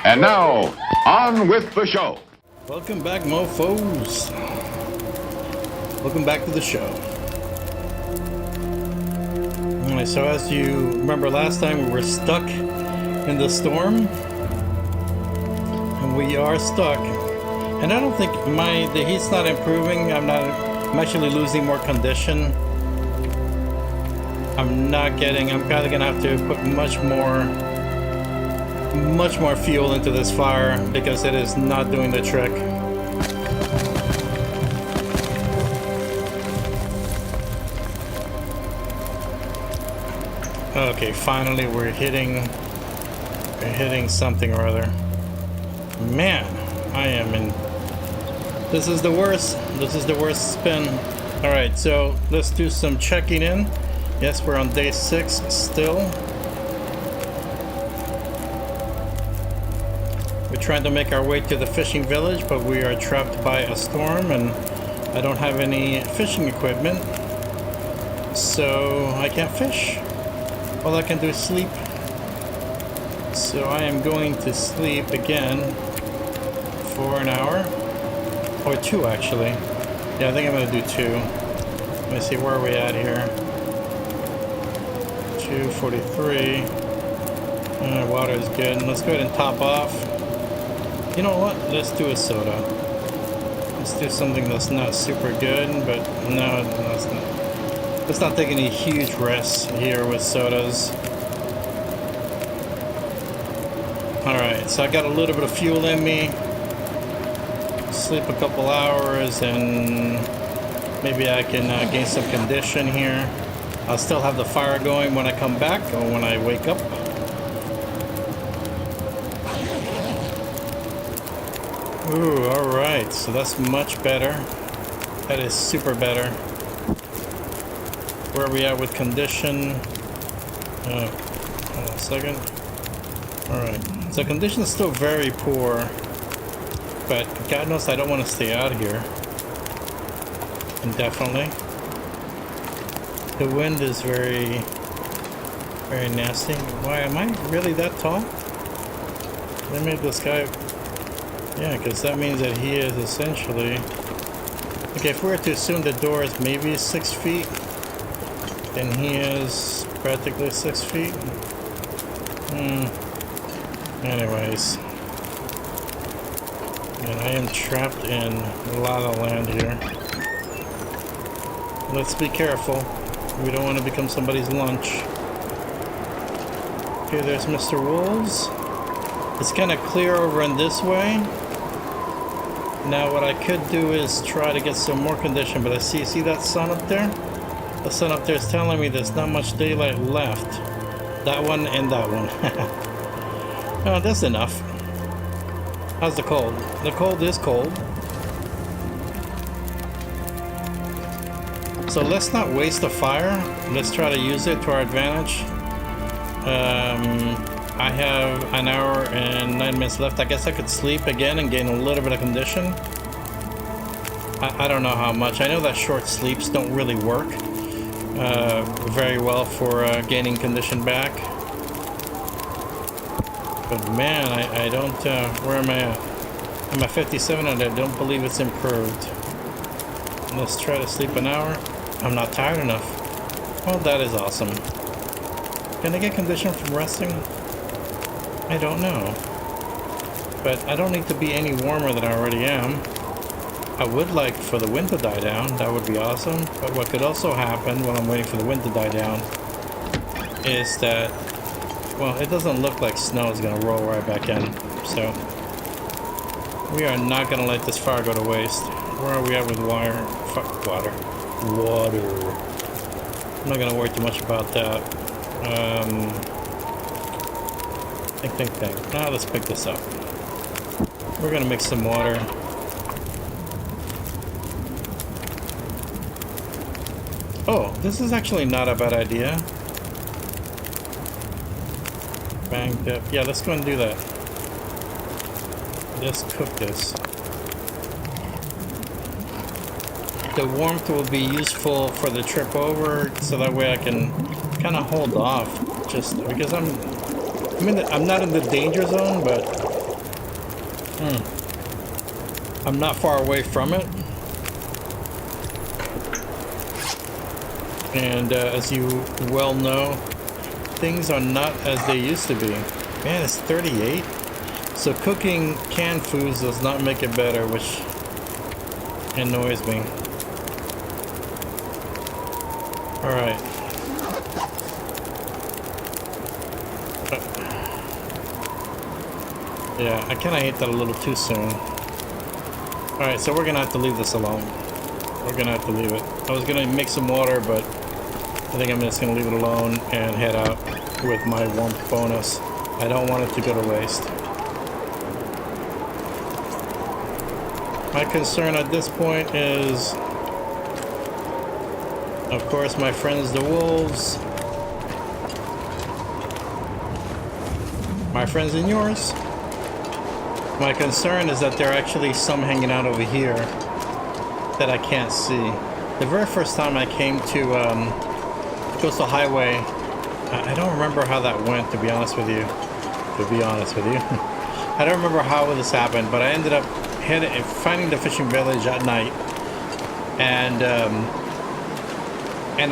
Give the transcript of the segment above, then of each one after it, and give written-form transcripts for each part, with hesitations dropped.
And now, on with the show. Welcome back, mofos. Welcome back to the show. Alright, so as you remember last time, we were stuck in the storm. And we are stuck. And I don't think the heat's not improving. I'm actually losing more condition. I'm probably gonna have to put much more fuel into this fire because it is not doing the trick. Okay, finally we're hitting something or other. Man, I am in. This is the worst spin. All right, so let's do some checking in. Yes, we're on day 6 still. We're trying to make our way to the fishing village, but we are trapped by a storm and I don't have any fishing equipment. So I can't fish. All I can do is sleep. So I am going to sleep again for an hour. Or 2 actually. Yeah, I think I'm gonna do 2. Let me see, where are we at here? 2:43. Water is good. Let's go ahead and top off. You know what? Let's do a soda. Let's do something that's not super good, but no, that's not. Let's not take any huge risks here with sodas. Alright, so I got a little bit of fuel in me. Sleep a couple hours and maybe I can gain some condition here. I'll still have the fire going when I come back or when I wake up. Ooh, alright, so that's much better. That is super better. Where are we at with condition? Hold on a second. Alright, so condition is still very poor. But God knows I don't want to stay out here indefinitely. The wind is very, very nasty. Why am I really that tall? They made this guy. Yeah, because that means that he is essentially. Okay, if we were to assume the door is maybe 6 feet, then he is practically 6 feet. Anyways. And I am trapped in La La Land here. Let's be careful. We don't want to become somebody's lunch. Okay, there's Mr. Wolves. It's kind of clear over in this way. Now what I could do is try to get some more condition, but I see that sun up there? The sun up there is telling me there's not much daylight left. That one and that one. Oh, that's enough. How's the cold? The cold is cold. So let's not waste the fire. Let's try to use it to our advantage. I have an hour and 9 minutes left. I guess I could sleep again and gain a little bit of condition. I don't know how much. I know that short sleeps don't really work very well for gaining condition back. But man, I don't, where am I at? I'm at 57 and I don't believe it's improved. Let's try to sleep an hour. I'm not tired enough. Well, that is awesome. Can I get condition from resting? I don't know. But I don't need to be any warmer than I already am. I would like for the wind to die down. That would be awesome. But what could also happen while I'm waiting for the wind to die down is that, well, it doesn't look like snow is going to roll right back in. So we are not going to let this fire go to waste. Where are we at with water? Water. I'm not going to worry too much about that. Think. Now let's pick this up. We're going to mix some water. Oh, this is actually not a bad idea. Banged up. Yeah, let's go and do that. Let's cook this. The warmth will be useful for the trip over, so that way I can kind of hold off. Just because I'm not in the danger zone, but I'm not far away from it. And as you well know, things are not as they used to be. Man, it's 38. So cooking canned foods does not make it better, which annoys me. Alright. Yeah, I kind of hate that a little too soon. Alright, so we're gonna have to leave this alone. We're gonna have to leave it. I was gonna make some water, but I think I'm just gonna leave it alone and head out with my warmth bonus. I don't want it to go to waste. My concern at this point is, of course, my friends the wolves. My friends and yours. My concern is that there are actually some hanging out over here that I can't see. The very first time I came to Coastal Highway, I don't remember how that went, to be honest with you. I don't remember how this happened, but I ended up finding the fishing village at night, and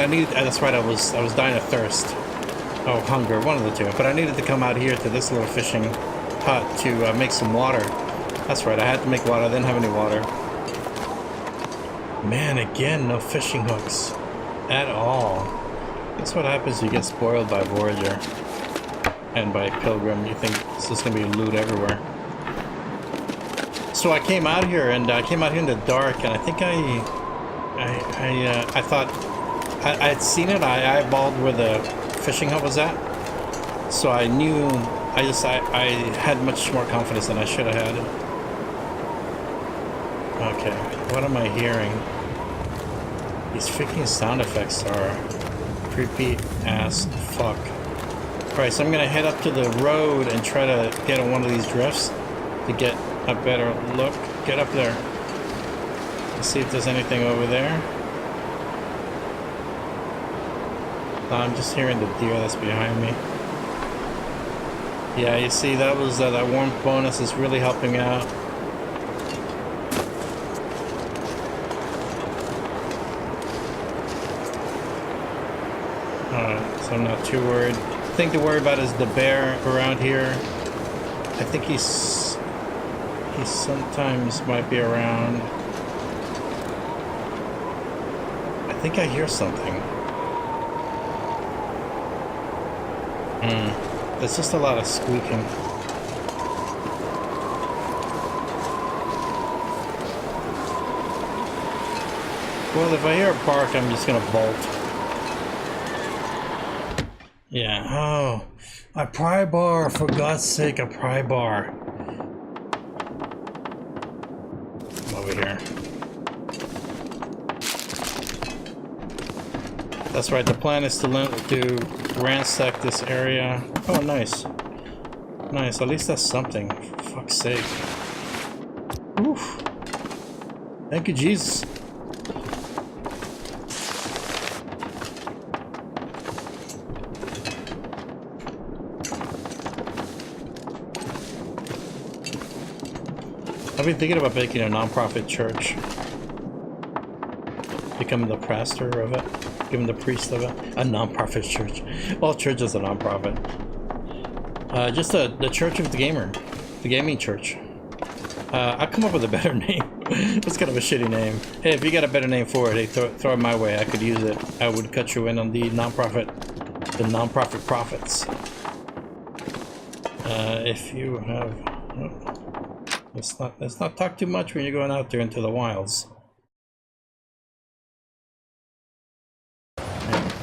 I needed. That's right. I was dying of thirst. Oh, hunger, one of the two. But I needed to come out here to this little fishing hut to make some water. That's right. I had to make water. I didn't have any water. Man, again, no fishing hooks at all. That's what happens. You get spoiled by Voyager and by Pilgrim. You think it's just gonna be loot everywhere. So I came out here, and I came out here in the dark, and I think I thought I had seen it. I eyeballed where the fishing hut was at, so I knew. I had much more confidence than I should have had. Okay, what am I hearing? These freaking sound effects are creepy as fuck. Alright, so I'm gonna head up to the road and try to get on one of these drifts to get a better look. Get up there. Let's see if there's anything over there. I'm just hearing the deer that's behind me. Yeah, you see, that was that warmth bonus is really helping out. So I'm not too worried. The thing to worry about is the bear around here. I think he sometimes might be around. I think I hear something. There's just a lot of squeaking. Well, if I hear a bark, I'm just gonna bolt. Yeah, oh, a pry bar, for God's sake, a pry bar. Come over here. That's right, the plan is to ransack this area. Oh, nice. Nice, at least that's something. For fuck's sake. Oof. Thank you, Jesus. I've been thinking about making a non-profit church. Become the pastor of it. Become the priest of it. A non-profit church. All churches are non-profit. Just the church of the gamer. The gaming church. I'll come up with a better name. It's kind of a shitty name. Hey, if you got a better name for it, hey, throw it my way. I could use it. I would cut you in on the non-profit profits. If you have... Let's not talk too much when you're going out there into the wilds.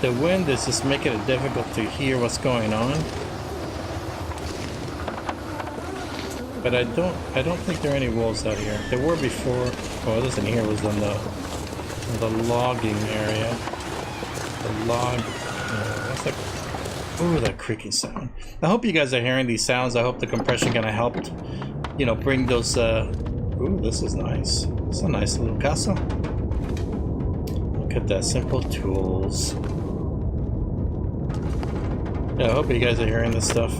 The wind is just making it difficult to hear what's going on. But I don't think there are any wolves out here. There were before. Oh, this in here was in the logging area. The log. What's that? Ooh, that creaking sound. I hope you guys are hearing these sounds. I hope the compression kind of helped, you know, bring those. Ooh, this is nice. It's a nice little castle. Look at that, simple tools. Yeah, I hope you guys are hearing this stuff.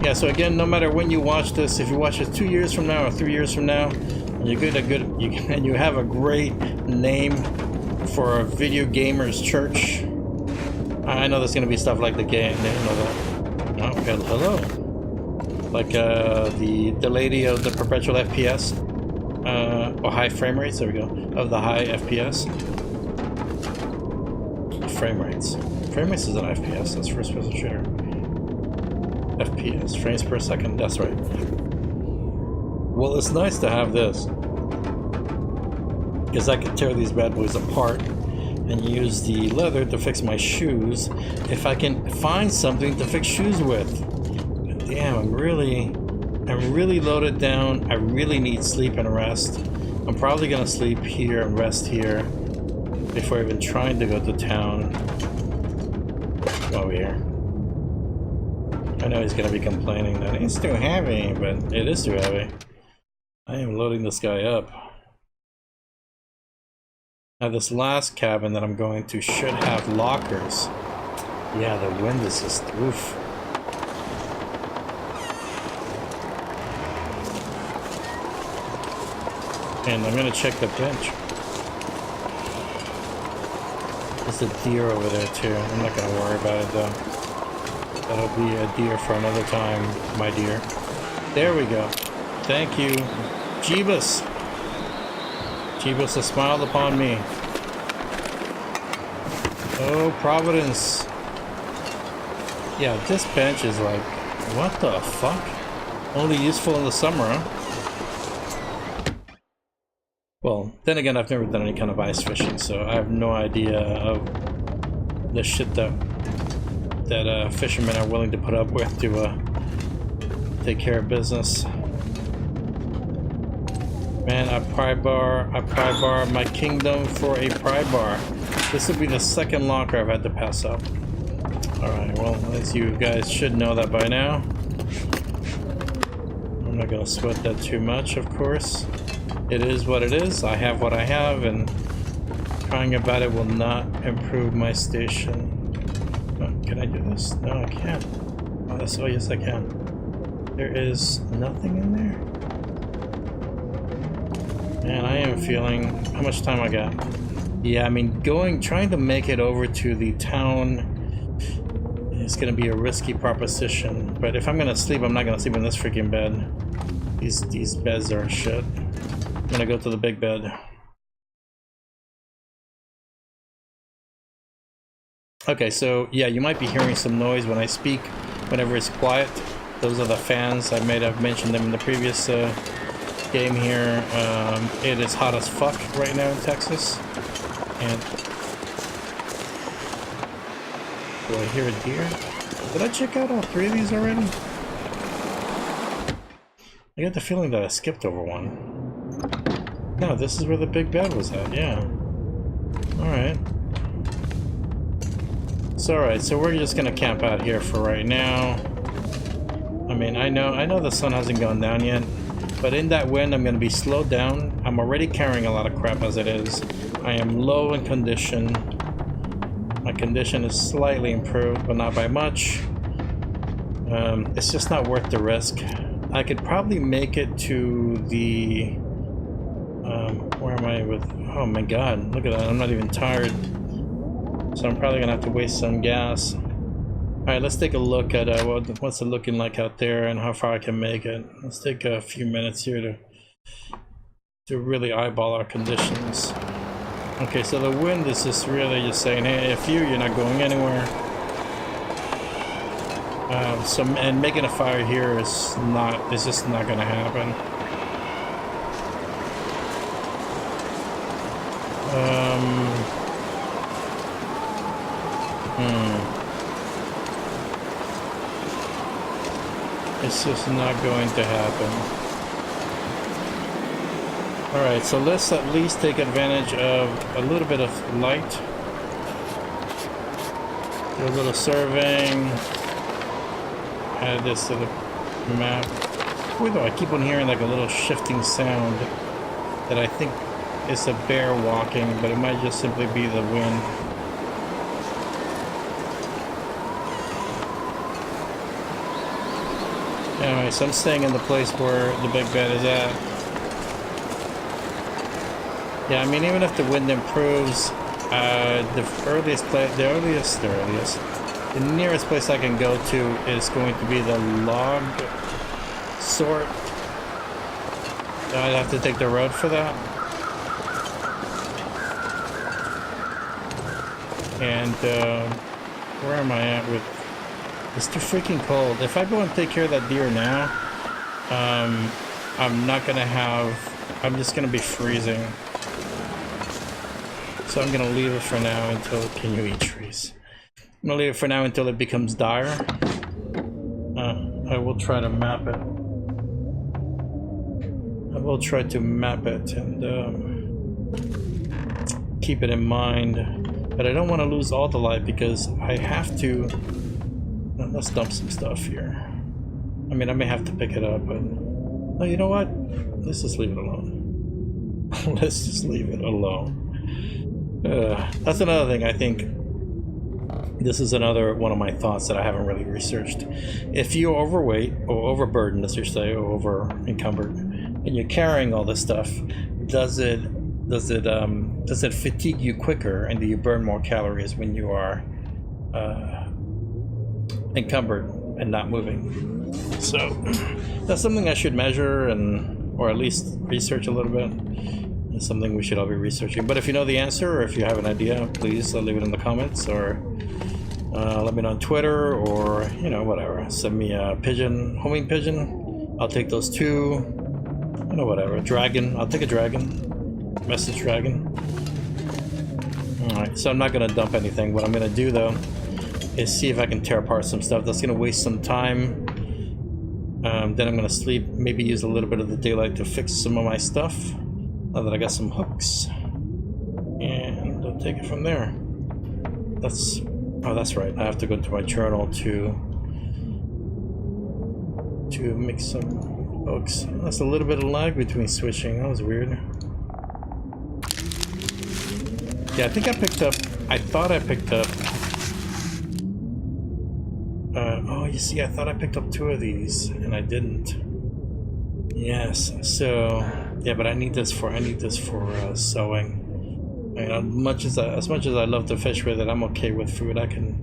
Yeah, so again, no matter when you watch this, if you watch it 2 years from now or 3 years from now, and you have a great name for a video gamers church. I know there's gonna be stuff like the game, you know that. Oh, okay, hello. Like the lady of the perpetual FPS, or high frame rates. There we go. Of the high FPS. Frame rates. Frame rates is an FPS. That's first person shooter. FPS, frames per second. That's right. Well, it's nice to have this, because I can tear these bad boys apart and use the leather to fix my shoes if I can find something to fix shoes with. Damn, I'm really loaded down. I really need sleep and rest. I'm probably gonna sleep here and rest here before even trying to go to town. Over here. I know he's gonna be complaining that it's too heavy, but it is too heavy. I am loading this guy up. Now this last cabin that I'm going to should have lockers. Yeah, the wind is just oof. And I'm gonna check the bench. There's a deer over there too. I'm not gonna worry about it though. That'll be a deer for another time, my dear. There we go. Thank you, Jeebus. Jeebus has smiled upon me. Oh, Providence. Yeah, this bench is like, what the fuck? Only useful in the summer, huh? Well, then again, I've never done any kind of ice fishing, so I have no idea of the shit that fishermen are willing to put up with to take care of business. Man, I pry bar my kingdom for a pry bar. This will be the second locker I've had to pass up. Alright, well, as you guys should know that by now. I'm not gonna sweat that too much, of course. It is what it is. I have what I have, and crying about it will not improve my station. Oh, can I do this? No, I can't. Oh, oh, yes, I can. There is nothing in there. Man, I am feeling... How much time I got? Yeah, I mean, trying to make it over to the town is going to be a risky proposition. But if I'm going to sleep, I'm not going to sleep in this freaking bed. These beds are shit. I'm going to go to the big bed. Okay, so yeah, you might be hearing some noise when I speak, whenever it's quiet. Those are the fans. I may have mentioned them in the previous game here. It is hot as fuck right now in Texas. And do I hear a deer? Did I check out all three of these already? I get the feeling that I skipped over one. No, this is where the big bed was at, yeah. Alright. It's alright, so we're just gonna camp out here for right now. I mean, I know the sun hasn't gone down yet, but in that wind I'm gonna be slowed down. I'm already carrying a lot of crap as it is. I am low in condition. My condition is slightly improved, but not by much. It's just not worth the risk. I could probably make it to the... where am I with... Oh my god, look at that, I'm not even tired. So I'm probably gonna have to waste some gas. Alright, let's take a look at what's it looking like out there and how far I can make it. Let's take a few minutes here to really eyeball our conditions. Okay, so the wind is just really just saying, hey, if you're not going anywhere. And making a fire here is just not gonna happen. It's just not going to happen. Alright, so let's at least take advantage of a little bit of light. Do a little surveying. Add this to the map. Although I keep on hearing like a little shifting sound that I think is a bear walking, but it might just simply be the wind. Anyway, so I'm staying in the place where the big bed is at. Yeah, I mean, even if the wind improves, the nearest place I can go to is going to be the log sort. I'd have to take the road for that. And where am I at with? It's too freaking cold. If I go and take care of that deer now, I'm not gonna have. I'm just gonna be freezing. So I'm gonna leave it for now until. Can you eat trees? I'm gonna leave it for now until it becomes dire. I will try to map it. I will try to map it and keep it in mind. But I don't want to lose all the light because I have to. Let's dump some stuff here. I mean, I may have to pick it up, but oh, you know what? Let's just leave it alone. Let's just leave it alone. That's another thing. I think this is another one of my thoughts that I haven't really researched. If you're overweight or overburdened, as you say, or over encumbered, and you're carrying all this stuff, does it fatigue you quicker, and do you burn more calories when you are encumbered and not moving? So that's something I should measure or at least research a little bit. It's something we should all be researching. But if you know the answer, or if you have an idea, please leave it in the comments, or let me know on Twitter, or whatever. Send me a pigeon, homing pigeon. I'll take those too. Whatever. Dragon. I'll take a dragon. Message dragon. Alright, so I'm not gonna dump anything. What I'm gonna do though is see if I can tear apart some stuff. That's gonna waste some time. Then I'm gonna sleep, maybe use a little bit of the daylight to fix some of my stuff. Now that I got some hooks. And I'll take it from there. That's right. I have to go to my journal to make some hooks. That's a little bit of lag between switching. That was weird. Yeah, I think I picked up. I thought I picked up. Oh, you see, I thought I picked up 2 of these, and I didn't. Yes. So yeah, but I need this for sewing. I mean, as much as I love to fish with it, I'm okay with food. I can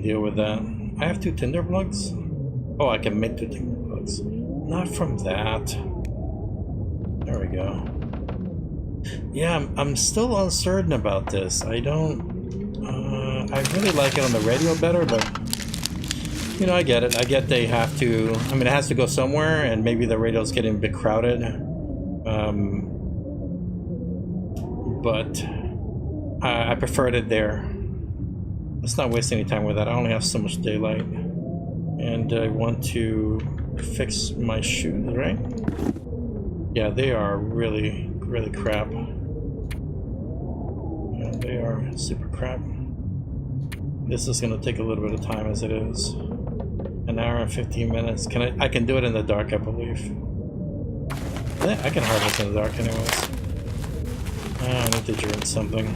deal with that. I have 2 tinder plugs. Oh, I can make 2 tinder plugs. Not from that. There we go. Yeah, I'm still uncertain about this. I really like it on the radio better, but I get it. I get they have to. I mean, it has to go somewhere, and maybe the radio's getting a bit crowded. But I preferred it there. Let's not waste any time with that. I only have so much daylight, and I want to fix my shoes, right? Yeah, they are really, really crap. Yeah, they are super crap. This is gonna take a little bit of time as it is. An hour and 15 minutes. I can do it in the dark, I believe. Yeah, I can harvest in the dark anyways. I need to drink something.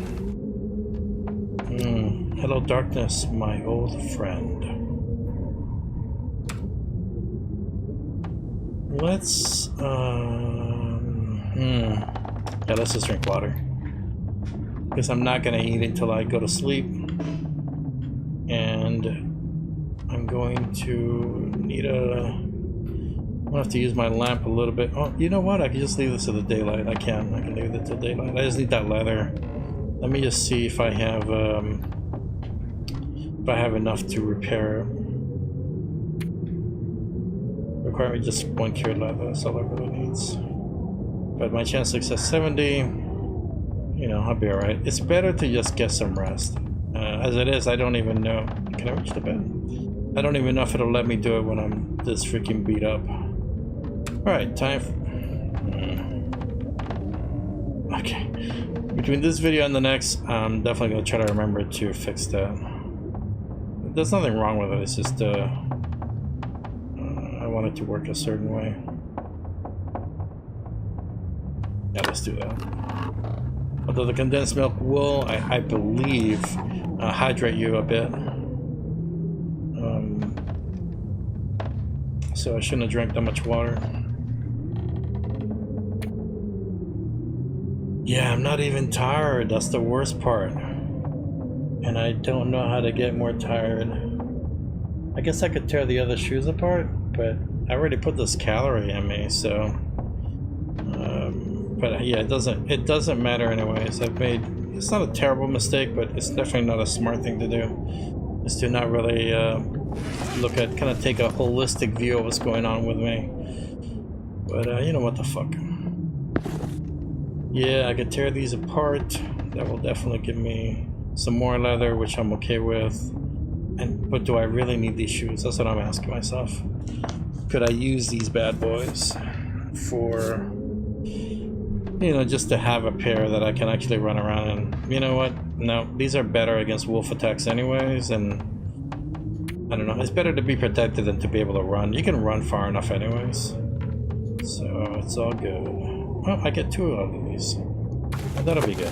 Hello darkness, my old friend. Let's yeah, let's just drink water. Because I'm not gonna eat until I go to sleep. And I'm going to need I'll have to use my lamp a little bit. Oh, you know what? I can just leave this to the daylight. I can leave it to daylight. I just need that leather. Let me just see if I have enough to repair it. Require me just 1 cured leather. That's all I really needs. But my chance of success 70. I'll be alright. It's better to just get some rest. As it is, I don't even know. Can I reach the bed? I don't even know if it'll let me do it when I'm this freaking beat up. Alright, time for... Okay. Between this video and the next, I'm definitely going to try to remember to fix that. There's nothing wrong with it, it's just I want it to work a certain way. Yeah, let's do that. Although the condensed milk will, I believe, hydrate you a bit. so I shouldn't have drank that much water. Yeah, I'm not even tired. That's the worst part. And I don't know how to get more tired. I guess I could tear the other shoes apart, but I already put this calorie in me, so. But yeah, it doesn't matter anyways. It's not a terrible mistake, but it's definitely not a smart thing to do. Is to not really look at, kind of take a holistic view of what's going on with me. But you know what the fuck. Yeah, I could tear these apart. That will definitely give me some more leather, which I'm okay with. But do I really need these shoes? That's what I'm asking myself. Could I use these bad boys for, you know, just to have a pair that I can actually run around in? You know what? No, these are better against wolf attacks anyways, and I don't know. It's better to be protected than to be able to run. You can run far enough anyways. So it's all good. Well, I get 2 out of these. Well, that'll be good.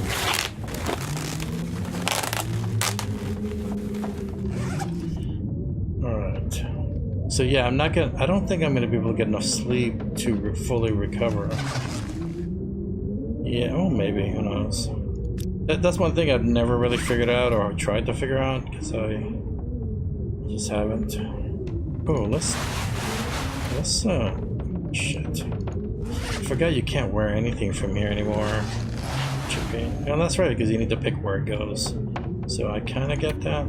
Alright. So yeah, I don't think I'm gonna be able to get enough sleep to fully recover. Yeah, oh maybe, who knows. That's one thing I've never really figured out or tried to figure out, because I just haven't. Oh, let's shit. I forgot you can't wear anything from here anymore. Should be. No, that's right, because you need to pick where it goes. So I kind of get that.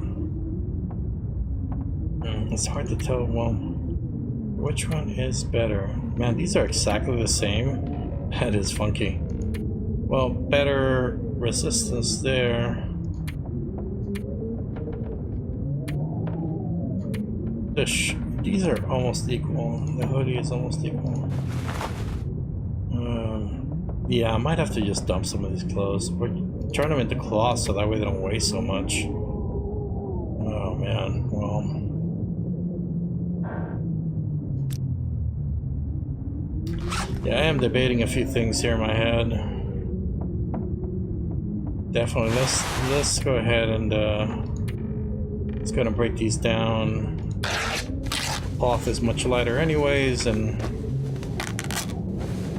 It's hard to tell, well, which one is better? Man, these are exactly the same. That is funky. Well, better resistance there. These are almost equal. The hoodie is almost equal. Yeah, I might have to just dump some of these clothes, or turn them into cloth so that way they don't weigh so much. Oh man, well. Yeah, I am debating a few things here in my head. Definitely, let's go ahead and let's go and break these down. Cloth is much lighter anyways, and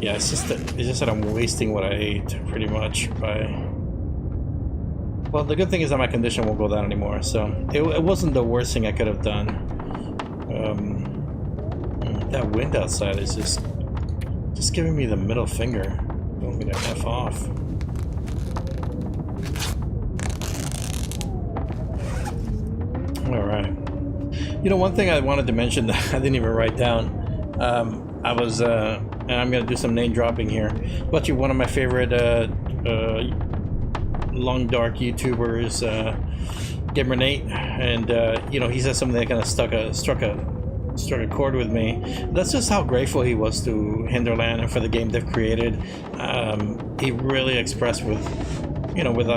yeah, it's just that I'm wasting what I ate pretty much by. Well, the good thing is that my condition won't go down anymore, so it wasn't the worst thing I could have done. That wind outside is just giving me the middle finger. Don't me to F off. Alright. You know, one thing I wanted to mention that I didn't even write down. I was, and I'm going to do some name dropping here. But you're one of my favorite long dark YouTubers, Gamer Nate. And, you know, he said something that kind of struck a chord with me. That's just how grateful he was to Hinterland and for the game they've created. He really expressed with, you know, with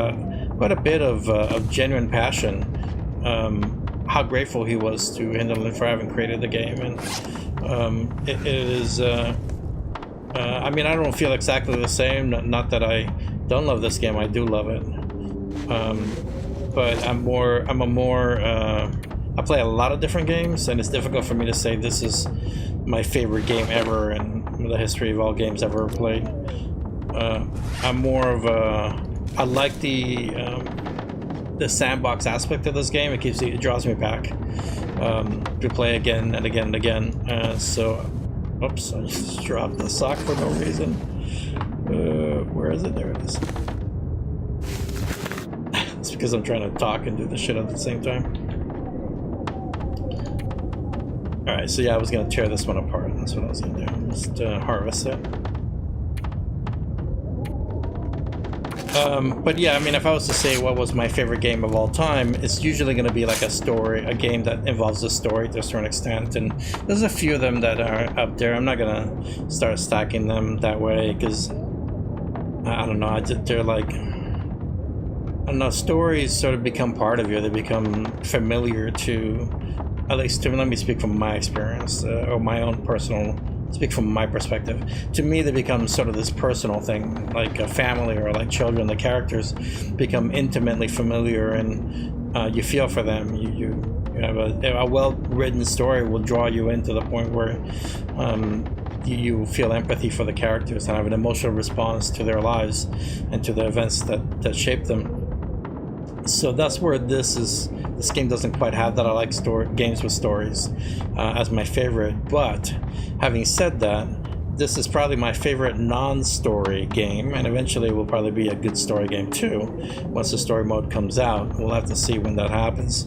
quite a bit of genuine passion, how grateful he was to Hinterland for having created the game. And it is, I mean, I don't feel exactly the same. Not that I don't love this game, I do love it. But I play a lot of different games, and it's difficult for me to say this is my favorite game ever in the history of all games ever played. I'm more of I like the sandbox aspect of this game. It draws me back to play again and again and again. So, oops, I just dropped the sock for no reason. Where is it? There it is. It's because I'm trying to talk and do the shit at the same time. Alright, so yeah, I was gonna tear this one apart. That's what I was gonna do. Just harvest it. But yeah, I mean, if I was to say what was my favorite game of all time, it's usually going to be like a game that involves a story to a certain extent, and there's a few of them that are up there. I'm not going to start stacking them that way, because I don't know, they're like, I don't know, stories sort of become part of you. They become familiar to, at least to, let me speak from my experience, or my own personal, speak from my perspective. To me, they become sort of this personal thing, like a family or like children. The characters become intimately familiar, and you feel for them. You A well-written story will draw you into the point where you feel empathy for the characters and have an emotional response to their lives and to the events that shape them. So that's where this game doesn't quite have that. I like games with stories as my favorite, but having said that, this is probably my favorite non-story game, and eventually it will probably be a good story game too once the story mode comes out. We'll have to see when that happens.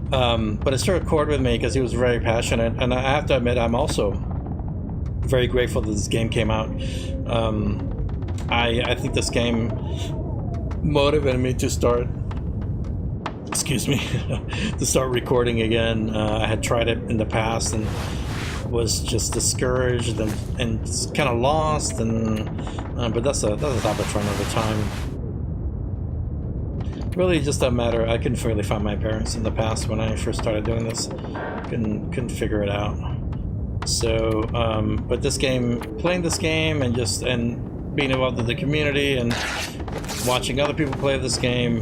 But it struck a chord with me because he was very passionate, and I have to admit I'm also very grateful that this game came out. I think this game motivated me to start to start recording again. I had tried it in the past and was just discouraged and kind of lost, and but that's a topic for another time. Really just a matter, I couldn't really find my parents in the past when I first started doing this. Couldn't figure it out. So but this game, playing this game and being involved in the community and watching other people play this game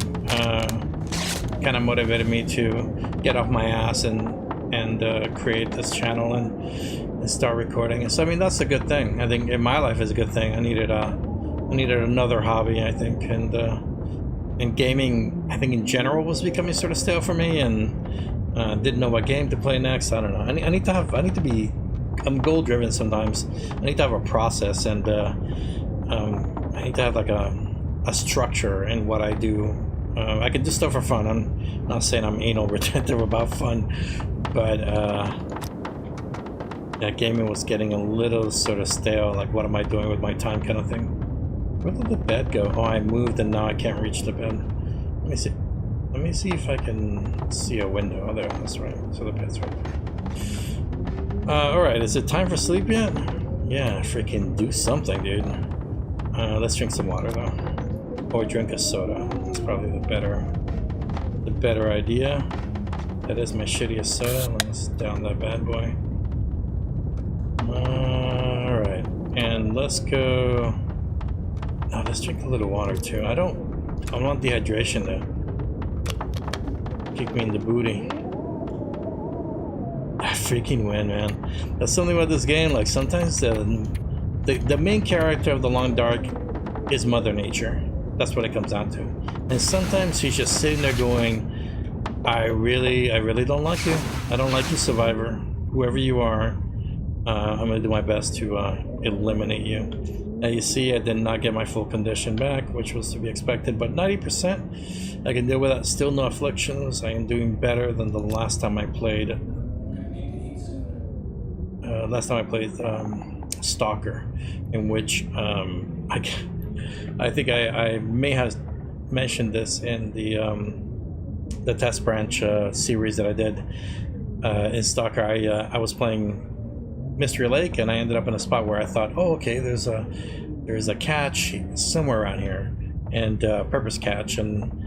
kind of motivated me to get off my ass and create this channel and start recording. And so I mean, that's a good thing. I think in my life is a good thing. I needed another hobby, I think, and gaming, I think in general, was becoming sort of stale for me, and didn't know what game to play next. I don't know. I'm goal driven sometimes. I need to have a process, and I need to have like a structure in what I do. I can do stuff for fun. I'm not saying I'm anal retentive about fun, but yeah, gaming was getting a little sort of stale. Like, what am I doing with my time, kind of thing. Where did the bed go? Oh, I moved and now I can't reach the bed. Let me see. Let me see if I can see a window. Oh, there. That's right. So the bed's right there. All right. Is it time for sleep yet? Yeah, freaking do something, dude. Let's drink some water though. Or drink a soda. That's probably the better idea. That is my shittiest soda. Let's down that bad boy. Alright. And let's go. Oh, let's drink a little water too. I want dehydration to kick me in the booty. I freaking win, man. That's something about this game. Like, sometimes the main character of The Long Dark is Mother Nature. That's what it comes down to. And sometimes he's just sitting there going, I really don't like you. I don't like you, Survivor. Whoever you are, I'm gonna do my best to eliminate you. Now you see, I did not get my full condition back, which was to be expected, but 90%, I can deal with that. Still no afflictions. I am doing better than the last time I played. Stalker, in which I think I may have mentioned this in the test branch series that I did. In Stalker, I was playing Mystery Lake, and I ended up in a spot where I thought, oh, okay, there's a catch somewhere around here, and purpose catch, and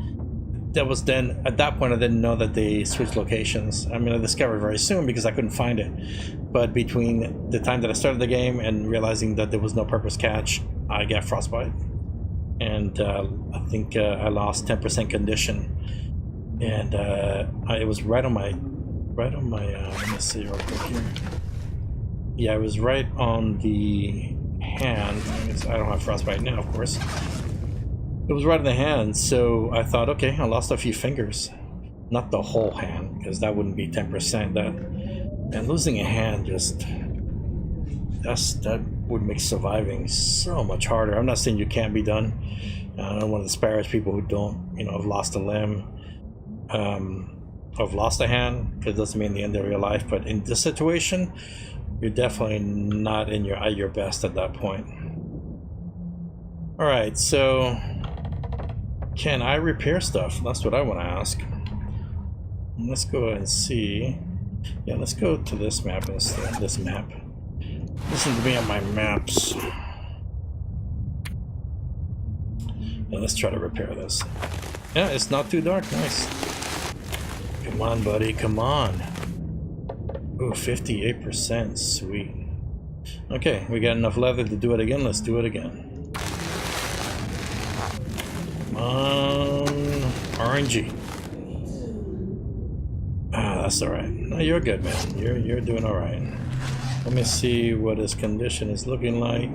that was then, at that point I didn't know that they switched locations. I mean, I discovered very soon because I couldn't find it, but between the time that I started the game and realizing that there was no purpose catch, I got frostbite, and I think I lost 10% condition, and it was right on my let me see real quick here. Yeah, it was right on the hand. I don't have frostbite now, of course. It was right in the hand, so I thought, okay, I lost a few fingers. Not the whole hand, because that wouldn't be 10%. And losing a hand that would make surviving so much harder. I'm not saying you can't be done. I don't want to disparage people who don't, have lost a limb, have lost a hand, because it doesn't mean the end of your life. But in this situation, you're definitely not at your best at that point. All right, so can I repair stuff? That's what I want to ask. Let's go ahead and see. Yeah, let's go to this map instead. This map. Listen to me on my maps. Yeah, let's try to repair this. Yeah, it's not too dark. Nice. Come on, buddy. Come on. Ooh, 58%. Sweet. Okay, we got enough leather to do it again. Let's do it again. Come on. RNG. that's all right. No, you're good, man. You're doing all right. Let me see what his condition is looking like.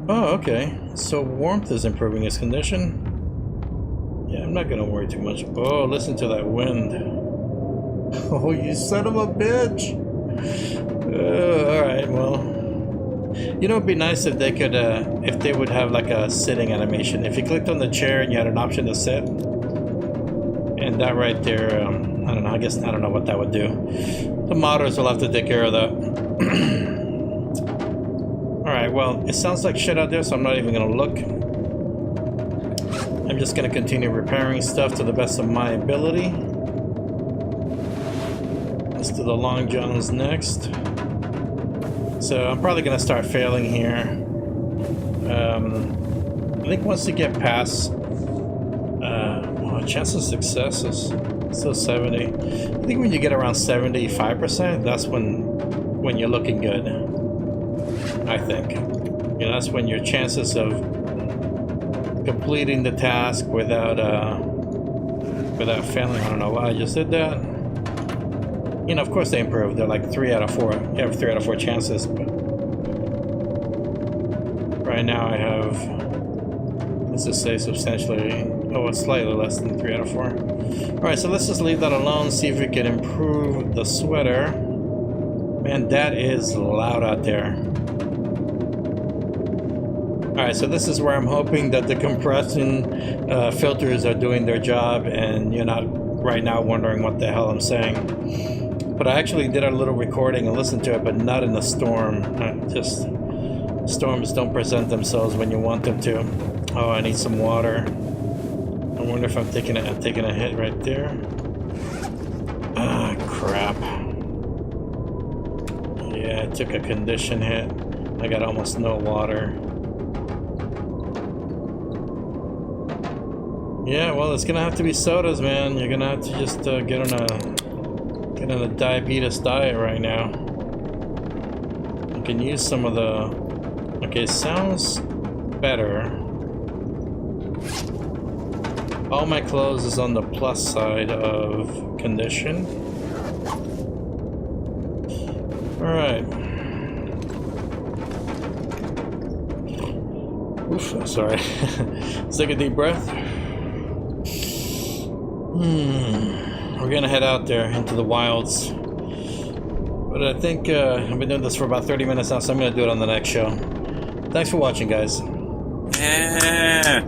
Oh, okay. So warmth is improving his condition. Yeah, I'm not gonna worry too much. Oh, listen to that wind. Oh, you son of a bitch! All right, well, you know, it'd be nice if they could, if they would have like a sitting animation. If you clicked on the chair and you had an option to sit, and that right there, I don't know. I guess I don't know what that would do. The modders will have to take care of that. All right. Well, it sounds like shit out there, so I'm not even gonna look. I'm just gonna continue repairing stuff to the best of my ability. Let's do the long johns next. So I'm probably gonna start failing here. I think once you get past, chance of success is still 70. I think when you get around 75%, that's when you're looking good. I think. You know, that's when your chances of completing the task without failing. I don't know why I just did that. You know, of course they improved. They're like 3 out of 4. You have 3 out of 4 chances. But right now I have, let's just say substantially, it's slightly less than 3 out of 4. All right, so let's just leave that alone. See if we can improve the sweater. Man, that is loud out there. All right, so this is where I'm hoping that the compression filters are doing their job and you're not right now wondering what the hell I'm saying. But I actually did a little recording and listened to it, but not in the storm. Just storms don't present themselves when you want them to. Oh, I need some water. I wonder if I'm taking a hit right there. Ah, crap. Yeah, I took a condition hit. I got almost no water. Yeah, well, it's gonna have to be sodas, man. You're gonna have to just get on a diabetes diet right now. You can use some of the. Okay, sounds better. All my clothes is on the plus side of condition. All right. Oof, I'm sorry. Let's take a deep breath. We're gonna head out there into the wilds. But I think I've been doing this for about 30 minutes now, so I'm gonna do it on the next show. Thanks for watching, guys. Yeah.